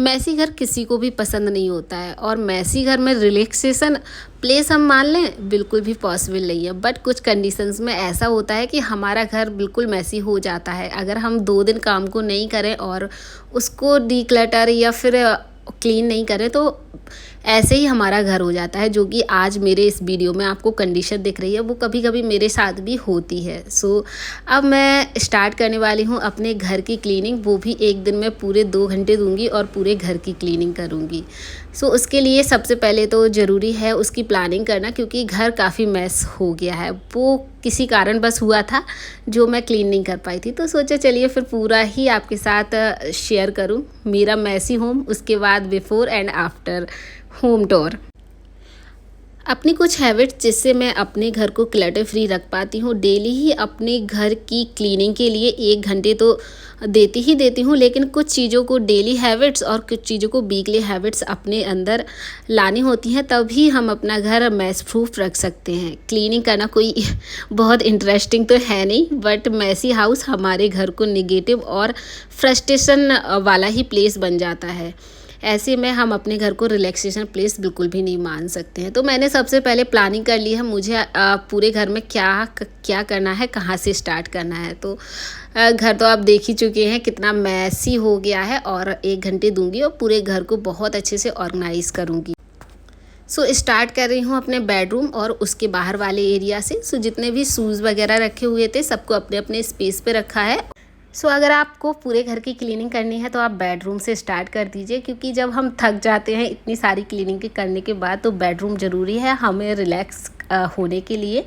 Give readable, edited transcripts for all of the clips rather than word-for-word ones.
मैसी घर किसी को भी पसंद नहीं होता है और मैसी घर में रिलैक्सेशन प्लेस हम मान लें बिल्कुल भी पॉसिबल नहीं है। बट कुछ कंडीशंस में ऐसा होता है कि हमारा घर बिल्कुल मैसी हो जाता है अगर हम 2 दिन काम को नहीं करें और उसको डिक्लटर या फिर क्लीन नहीं करें तो ऐसे ही हमारा घर हो जाता है, जो कि आज मेरे इस वीडियो में आपको कंडीशन दिख रही है वो कभी कभी मेरे साथ भी होती है। सो अब मैं स्टार्ट करने वाली हूँ अपने घर की क्लीनिंग, वो भी एक दिन में पूरे 2 घंटे दूंगी और पूरे घर की क्लीनिंग करूँगी। सो उसके लिए सबसे पहले तो ज़रूरी है उसकी प्लानिंग करना, क्योंकि घर काफ़ी मैस हो गया है। वो किसी कारण बस हुआ था जो मैं क्लीन नहीं कर पाई थी, तो सोचा चलिए फिर पूरा ही आपके साथ शेयर करूं मेरा मैसी होम, उसके बाद before and after home tour. अपनी कुछ हैबिट्स जिससे मैं अपने घर को क्लटर फ्री रख पाती हूँ। डेली ही अपने घर की क्लीनिंग के लिए 1 घंटे तो देती ही देती हूँ, लेकिन कुछ चीज़ों को डेली हैबिट्स और कुछ चीज़ों को वीकली हैबिट्स अपने अंदर लानी होती हैं, तभी हम अपना घर मैस प्रूफ रख सकते हैं। क्लीनिंग करना कोई बहुत इंटरेस्टिंग तो है नहीं, बट मैसी हाउस हमारे घर को निगेटिव और फ्रस्ट्रेशन वाला ही प्लेस बन जाता है। ऐसे में हम अपने घर को रिलैक्सेशन प्लेस बिल्कुल भी नहीं मान सकते हैं। तो मैंने सबसे पहले प्लानिंग कर ली है मुझे पूरे घर में क्या करना है, कहाँ से स्टार्ट करना है। तो घर तो आप देख ही चुके हैं कितना मैसी हो गया है, और 1 घंटे दूंगी और पूरे घर को बहुत अच्छे से ऑर्गेनाइज करूँगी। सो स्टार्ट कर रही हूँ अपने बेडरूम और उसके बाहर वाले एरिया से। सो जितने भी शूज़ वगैरह रखे हुए थे सबको अपने अपने स्पेस पे रखा है। सो अगर आपको पूरे घर की क्लीनिंग करनी है तो आप बेडरूम से स्टार्ट कर दीजिए, क्योंकि जब हम थक जाते हैं इतनी सारी क्लीनिंग के करने के बाद तो बेडरूम ज़रूरी है हमें रिलैक्स होने के लिए,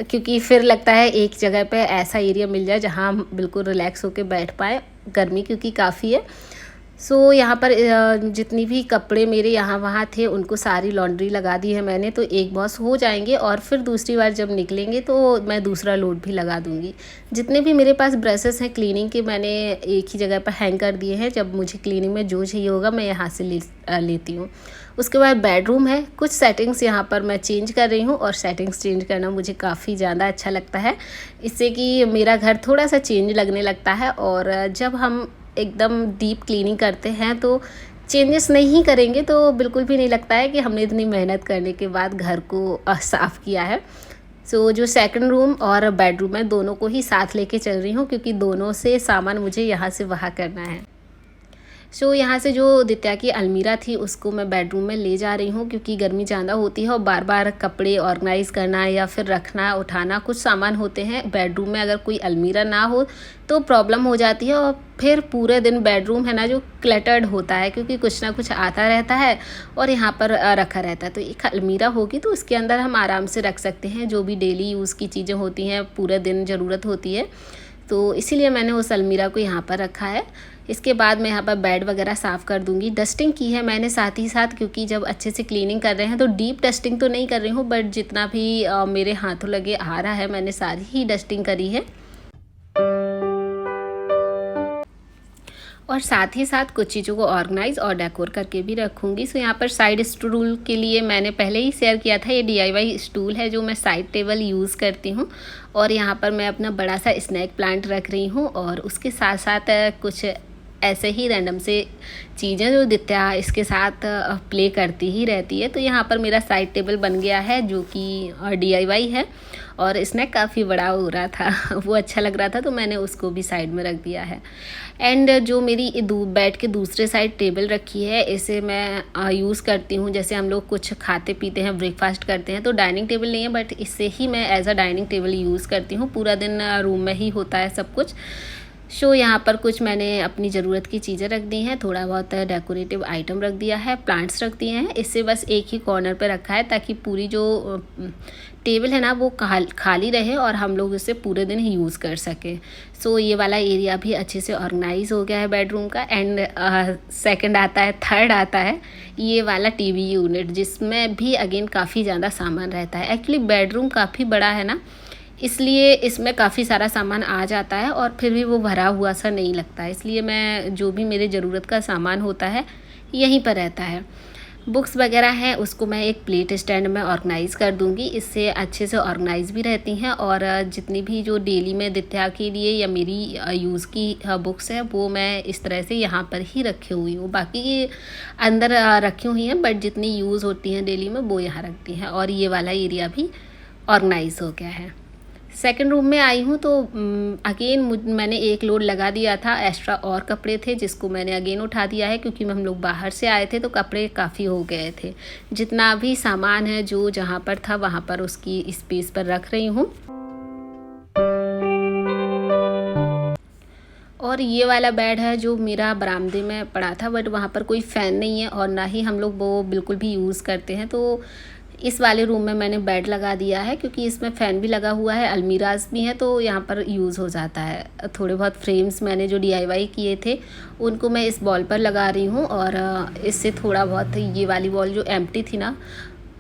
क्योंकि फिर लगता है एक जगह पे ऐसा एरिया मिल जाए जहाँ हम बिल्कुल रिलैक्स होकर बैठ पाए। गर्मी क्योंकि काफ़ी है। सो यहाँ पर जितनी भी कपड़े मेरे यहाँ वहाँ थे उनको सारी लॉन्ड्री लगा दी है मैंने, तो एक बॉस हो जाएंगे और फिर दूसरी बार जब निकलेंगे तो मैं दूसरा लोड भी लगा दूँगी। जितने भी मेरे पास ब्रशेस हैं क्लीनिंग के मैंने एक ही जगह पर हैंग कर दिए हैं, जब मुझे क्लीनिंग में जो चाहिए होगा मैं यहाँ से लेती हूँ। उसके बाद बेडरूम है, कुछ सेटिंग्स यहाँ पर मैं चेंज कर रही हूँ और सेटिंग्स चेंज करना मुझे काफ़ी ज़्यादा अच्छा लगता है, इससे कि मेरा घर थोड़ा सा चेंज लगने लगता है। और जब हम एकदम डीप क्लीनिंग करते हैं तो चेंजेस नहीं करेंगे तो बिल्कुल भी नहीं लगता है कि हमने इतनी मेहनत करने के बाद घर को साफ़ किया है। सो जो सेकंड रूम और बेडरूम है दोनों को ही साथ लेके चल रही हूँ, क्योंकि दोनों से सामान मुझे यहाँ से वहाँ करना है। सो यहाँ से जो दित्या की अलमीरा थी उसको मैं बेडरूम में ले जा रही हूँ, क्योंकि गर्मी ज़्यादा होती है और बार बार कपड़े ऑर्गेनाइज़ करना या फिर रखना उठाना कुछ सामान होते हैं बेडरूम में। अगर कोई अलमीरा ना हो तो प्रॉब्लम हो जाती है और फिर पूरे दिन बेडरूम है ना जो क्लटर्ड होता है, क्योंकि कुछ ना कुछ आता रहता है और यहाँ पर रखा रहता है। तो एक अलमीरा होगी तो उसके अंदर हम आराम से रख सकते हैं जो भी डेली यूज़ की चीज़ें होती हैं, पूरे दिन ज़रूरत होती है। तो इसीलिए मैंने उस अलमीरा को यहाँ पर रखा है। इसके बाद मैं यहाँ पर बेड वगैरह साफ़ कर दूँगी। डस्टिंग की है मैंने साथ ही साथ, क्योंकि जब अच्छे से क्लीनिंग कर रहे हैं तो डीप डस्टिंग तो नहीं कर रही हूँ, बट जितना भी मेरे हाथों लगे आ रहा है मैंने सारी ही डस्टिंग करी है। और साथ ही साथ कुछ चीज़ों को ऑर्गेनाइज और डेकोर करके भी रखूँगी। सो यहाँ पर साइड स्टूल के लिए मैंने पहले ही शेयर किया था, ये DIY स्टूल है जो मैं साइड टेबल यूज़ करती हूँ। और यहाँ पर मैं अपना बड़ा सा स्नैक प्लांट रख रही हूँ और उसके साथ साथ कुछ ऐसे ही रैंडम से चीज़ें जो दित्या इसके साथ प्ले करती ही रहती है। तो यहाँ पर मेरा साइड टेबल बन गया है जो कि DIY है, और स्नैक काफ़ी बड़ा हो रहा था वो अच्छा लग रहा था तो मैंने उसको भी साइड में रख दिया है। एंड जो मेरी बेड के दूसरे साइड टेबल रखी है इसे मैं यूज़ करती हूँ, जैसे हम लोग कुछ खाते पीते हैं ब्रेकफास्ट करते हैं तो डाइनिंग टेबल नहीं है, बट इससे ही मैं as a dining table use करती हूँ। पूरा दिन रूम में ही होता है सब कुछ। सो यहाँ पर कुछ मैंने अपनी ज़रूरत की चीज़ें रख दी हैं, थोड़ा बहुत डेकोरेटिव आइटम रख दिया है, प्लांट्स रख दिए हैं। इससे बस एक ही कॉर्नर पे रखा है ताकि पूरी जो टेबल है ना वो खाली रहे और हम लोग इसे पूरे दिन ही यूज़ कर सकें। सो ये वाला एरिया भी अच्छे से ऑर्गेनाइज हो गया है बेडरूम का। एंड थर्ड आता है ये वाला TV यूनिट, जिसमें भी अगेन काफ़ी ज़्यादा सामान रहता है। एक्चुअली बेडरूम काफ़ी बड़ा है ना, इसलिए इसमें काफ़ी सारा सामान आ जाता है और फिर भी वो भरा हुआ सा नहीं लगता है। इसलिए मैं जो भी मेरे ज़रूरत का सामान होता है यहीं पर रहता है। बुक्स वगैरह हैं उसको मैं एक प्लेट स्टैंड में ऑर्गेनाइज़ कर दूंगी, इससे अच्छे से ऑर्गेनाइज़ भी रहती हैं। और जितनी भी जो डेली में दित्या के लिए या मेरी यूज़ की बुक्स हैं वो मैं इस तरह से यहाँ पर ही रखी हुई हूँ। बाकी ये अंदर रखी हुई हैं, बट जितनी यूज़ होती हैं डेली में वो यहाँ रखती हैं। और ये वाला एरिया भी ऑर्गेनाइज़ हो गया है। सेकंड रूम में आई हूँ तो अगेन मैंने एक लोड लगा दिया था, एक्स्ट्रा और कपड़े थे जिसको मैंने अगेन उठा दिया है, क्योंकि हम लोग बाहर से आए थे तो कपड़े काफ़ी हो गए थे। जितना भी सामान है जो जहाँ पर था वहाँ पर उसकी स्पेस पर रख रही हूँ। और ये वाला बेड है जो मेरा बरामदे में पड़ा था, बट वहाँ पर कोई फ़ैन नहीं है और ना ही हम लोग वो बिल्कुल भी यूज़ करते हैं। तो इस वाले रूम में मैंने बेड लगा दिया है, क्योंकि इसमें फ़ैन भी लगा हुआ है, अलमीराज भी हैं, तो यहाँ पर यूज़ हो जाता है। थोड़े बहुत फ्रेम्स मैंने जो DIY किए थे उनको मैं इस वॉल पर लगा रही हूँ, और इससे थोड़ा बहुत ये वाली वॉल जो एम्प्टी थी ना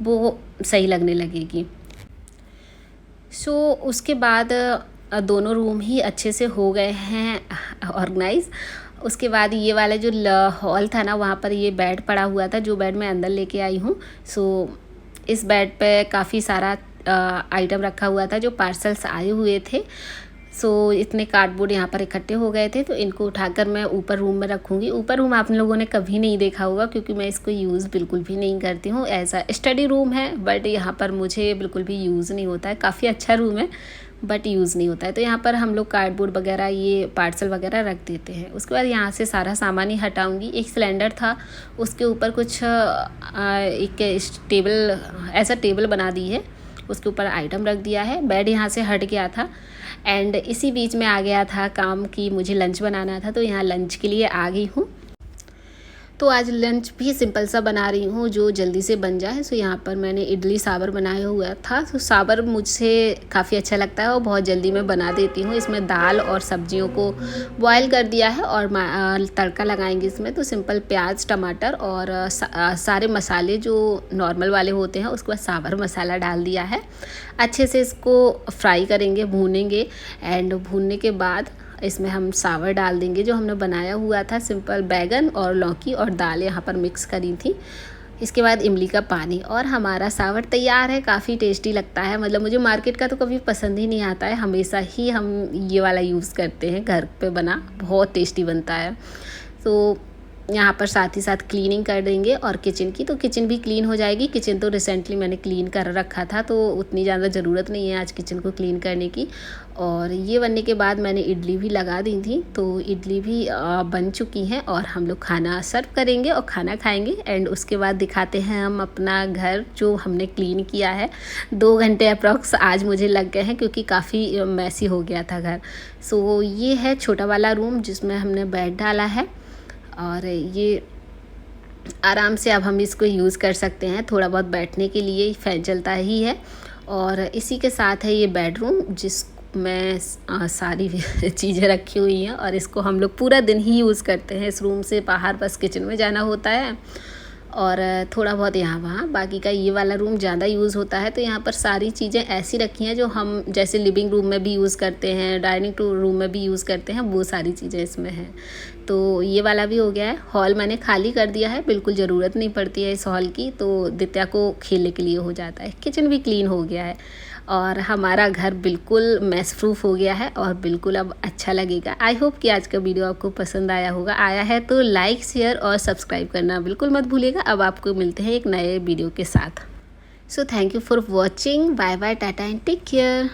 वो सही लगने लगेगी। सो उसके बाद दोनों रूम ही अच्छे से हो गए हैं ऑर्गेनाइज़। उसके बाद ये वाला जो हॉल था ना वहाँ पर ये बेड पड़ा हुआ था, जो बेड मैं अंदर लेके आई हूँ। सो इस बेड पे काफ़ी सारा आइटम रखा हुआ था जो पार्सल्स आए हुए थे। सो इतने कार्डबोर्ड यहाँ पर इकट्ठे हो गए थे, तो इनको उठाकर मैं ऊपर रूम में रखूँगी। ऊपर रूम आप लोगों ने कभी नहीं देखा होगा, क्योंकि मैं इसको यूज़ बिल्कुल भी नहीं करती हूँ। ऐसा स्टडी रूम है, बट यहाँ पर मुझे बिल्कुल भी यूज़ नहीं होता है। काफ़ी अच्छा रूम है बट यूज़ नहीं होता है। तो यहाँ पर हम लोग कार्डबोर्ड वगैरह ये पार्सल वगैरह रख देते हैं। उसके बाद यहाँ से सारा सामान ही हटाऊँगी। एक सिलेंडर था, उसके ऊपर कुछ एक टेबल, ऐसा टेबल बना दी है, उसके ऊपर आइटम रख दिया है। बेड यहाँ से हट गया था, एंड इसी बीच में आ गया था काम कि मुझे लंच बनाना था, तो यहाँ लंच के लिए आ गई हूँ। तो आज लंच भी सिंपल सा बना रही हूँ जो जल्दी से बन जाए। सो यहाँ पर मैंने इडली सांभर बनाया हुआ था। तो सांभर मुझसे काफ़ी अच्छा लगता है और बहुत जल्दी मैं बना देती हूँ। इसमें दाल और सब्जियों को बॉयल कर दिया है और तड़का लगाएंगे इसमें। तो सिंपल प्याज, टमाटर और सारे मसाले जो नॉर्मल वाले होते हैं, उसके बाद सांभर मसाला डाल दिया है। अच्छे से इसको फ्राई करेंगे, भूनेंगे, एंड भूनने के बाद इसमें हम सांभर डाल देंगे जो हमने बनाया हुआ था। सिंपल बैगन और लौकी और दाल यहाँ पर मिक्स करी थी। इसके बाद इमली का पानी, और हमारा सांभर तैयार है। काफ़ी टेस्टी लगता है, मतलब मुझे मार्केट का तो कभी पसंद ही नहीं आता है, हमेशा ही हम ये वाला यूज़ करते हैं, घर पे बना बहुत टेस्टी बनता है। तो यहाँ पर साथ ही साथ क्लीनिंग कर देंगे और किचन की, तो किचन भी क्लीन हो जाएगी। किचन तो रिसेंटली मैंने क्लीन कर रखा था, तो उतनी ज़्यादा ज़रूरत नहीं है आज किचन को क्लीन करने की। और ये बनने के बाद मैंने इडली भी लगा दी थी, तो इडली भी बन चुकी हैं और हम लोग खाना सर्व करेंगे और खाना खाएंगे। एंड उसके बाद दिखाते हैं हम अपना घर जो हमने क्लीन किया है। 2 घंटे अप्रॉक्स आज मुझे लग गए हैं, क्योंकि काफ़ी मैसी हो गया था घर। सो ये है छोटा वाला रूम जिसमें हमने बेड डाला है, और ये आराम से अब हम इसको यूज़ कर सकते हैं। थोड़ा बहुत बैठने के लिए फ़ैन चलता ही है। और इसी के साथ है ये बेडरूम जिसमें सारी चीज़ें रखी हुई हैं, और इसको हम लोग पूरा दिन ही यूज़ करते हैं। इस रूम से बाहर बस किचन में जाना होता है और थोड़ा बहुत यहाँ वहाँ। बाकी का ये वाला रूम ज़्यादा यूज़ होता है। तो यहाँ पर सारी चीज़ें ऐसी रखी हैं जो हम जैसे लिविंग रूम में भी यूज़ करते हैं, डाइनिंग रूम में भी यूज़ करते हैं, वो सारी चीज़ें इसमें हैं। तो ये वाला भी हो गया है। हॉल मैंने खाली कर दिया है, बिल्कुल ज़रूरत नहीं पड़ती है इस हॉल की, तो दित्या को खेलने के लिए हो जाता है। किचन भी क्लीन हो गया है और हमारा घर बिल्कुल मैस प्रूफ हो गया है और बिल्कुल अब अच्छा लगेगा। आई होप कि आज का वीडियो आपको पसंद आया होगा। आया है तो लाइक, शेयर और सब्सक्राइब करना बिल्कुल मत भूलिएगा। अब आपको मिलते हैं एक नए वीडियो के साथ। So thank you for watching. Bye bye, tata and take care.